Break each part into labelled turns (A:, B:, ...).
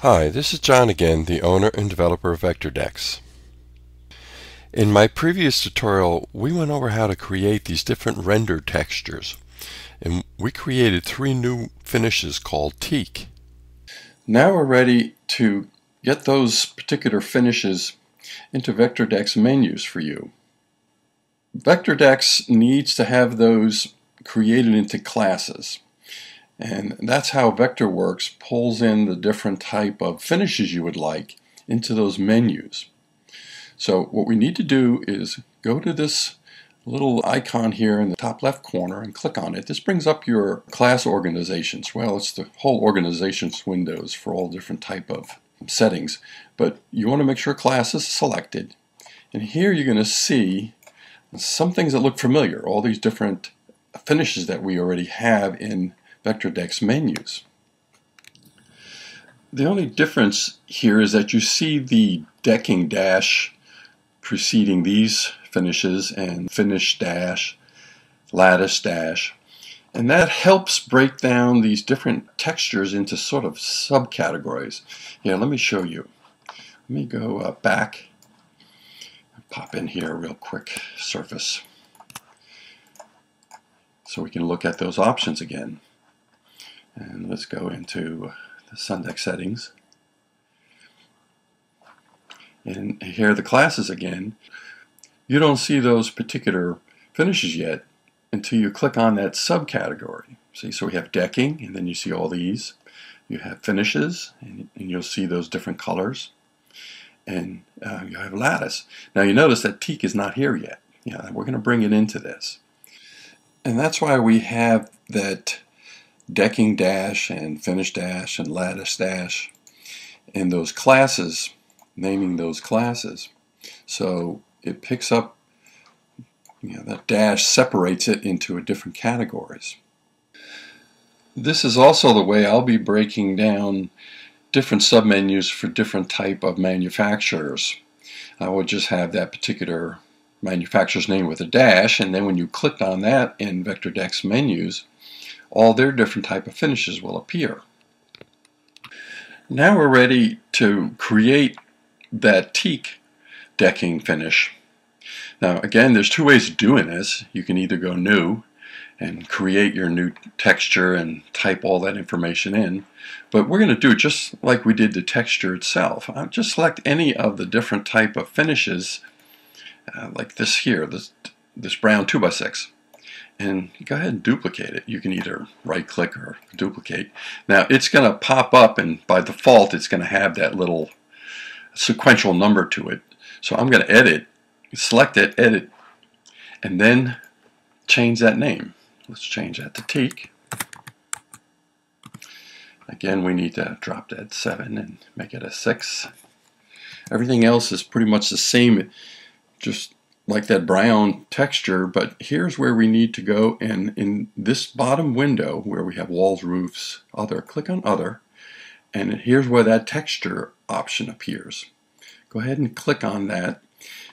A: Hi, this is John again, the owner and developer of VectorDecks. In my previous tutorial, we went over how to create these different render textures, and we created 3 new finishes called teak. Now we're ready to get those particular finishes into VectorDecks menus for you. VectorDecks needs to have those created into classes. And that's how VectorWorks pulls in the different type of finishes you would like into those menus. So what we need to do is go to this little icon here in the top left corner and click on it. This brings up your class organizations. Well, it's the whole organizations windows for all different type of settings. But you want to make sure class is selected. And here you're going to see some things that look familiar, all these different finishes that we already have in VectorDecks menus. The only difference here is that you see the decking dash preceding these finishes and finish dash, lattice dash, and that helps break down these different textures into sort of subcategories. Yeah, let me show you. Let me go back and pop in here real quick, surface, so we can look at those options again. And let's go into the Sundeck settings. And here are the classes again. You don't see those particular finishes yet until you click on that subcategory. See, so we have decking, and then you see all these. You have finishes, and you'll see those different colors. And you have lattice. Now you notice that teak is not here yet. Yeah, we're going to bring it into this. And that's why we have that decking dash and finish dash and lattice dash in those classes, naming those classes. So it picks up, that dash separates it into different categories. This is also the way I'll be breaking down different submenus for different type of manufacturers. I would just have that particular manufacturer's name with a dash, and then when you click on that in VectorDecks menus, all their different type of finishes will appear. Now we're ready to create that teak decking finish. Now again, there's 2 ways of doing this. You can either go new and create your new texture and type all that information in, but we're going to do it just like we did the texture itself. I'll just select any of the different type of finishes, like this here, this brown 2x6. And go ahead and duplicate it. You can either right click or duplicate. Now it's going to pop up, and by default it's going to have that little sequential number to it. So I'm going to edit, select it, edit, and then change that name. Let's change that to teak. Again, we need to drop that 7 and make it a 6. Everything else is pretty much the same, just like that brown texture, but here's where we need to go, and in this bottom window where we have walls, roofs, other, click on other, and here's where that texture option appears. Go ahead and click on that.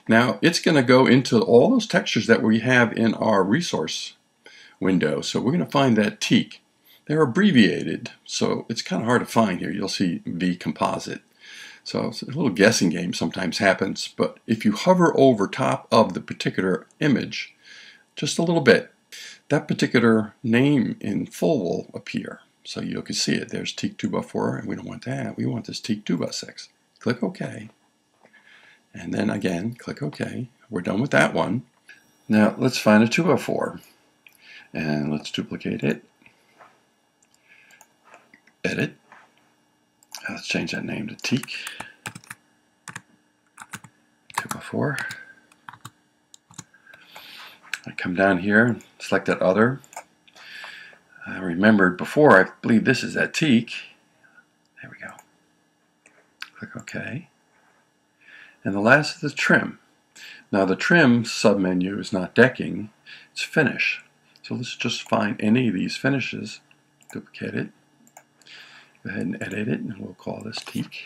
A: Now it's going to go into all those textures that we have in our resource window. So we're going to find that teak. They're abbreviated, so it's kind of hard to find here. You'll see V composite. So it's a little guessing game sometimes happens, but if you hover over top of the particular image just a little bit, that particular name in full will appear. So you can see it. There's teak 2x4, and we don't want that. We want this teak 2x6. Click OK. And then again, click OK. We're done with that one. Now let's find a 2x4. And let's duplicate it. Edit. Let's change that name to teak 2x4. I come down here and select that other. I remembered before, I believe this is that teak. There we go. Click OK. And the last is the trim. Now the trim submenu is not decking, it's finish. So let's just find any of these finishes, duplicate it. Go ahead and edit it, and we'll call this teak.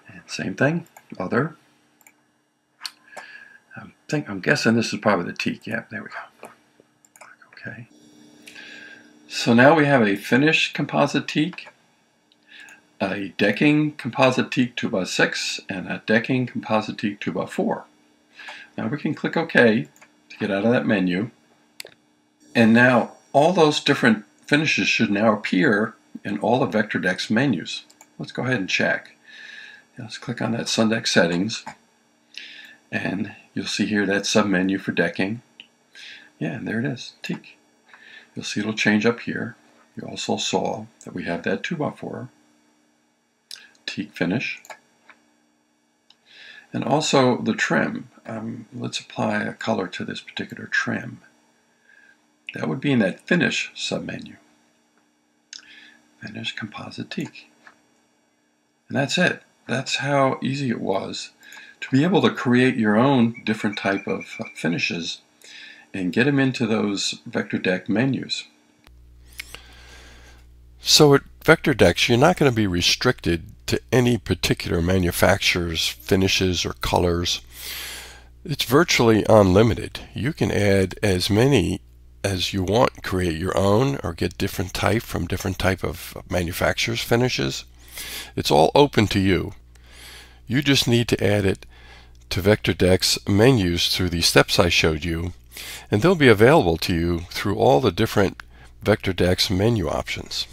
A: And same thing, other. I'm guessing this is probably the teak. Yeah, there we go. Okay. So now we have a finish composite teak, a decking composite teak 2x6, and a decking composite teak 2x4. Now we can click OK to get out of that menu. And now all those different finishes should now appear in all the VectorDecks menus. Let's go ahead and check. Let's click on that Sundeck settings, and you'll see here that submenu for decking. Yeah, and there it is, teak. You'll see it'll change up here. You also saw that we have that 2x4 teak finish. And also the trim. Let's apply a color to this particular trim. That would be in that finish submenu. Finish composite teak. And that's it. That's how easy it was to be able to create your own different type of finishes and get them into those VectorDeck menus. So at VectorDecks, you're not going to be restricted to any particular manufacturer's finishes or colors. It's virtually unlimited. You can add as many as you want, create your own, or get different type from different type of manufacturer's finishes. It's all open to you. You just need to add it to VectorDeck's menus through the steps I showed you, and they'll be available to you through all the different VectorDeck's menu options.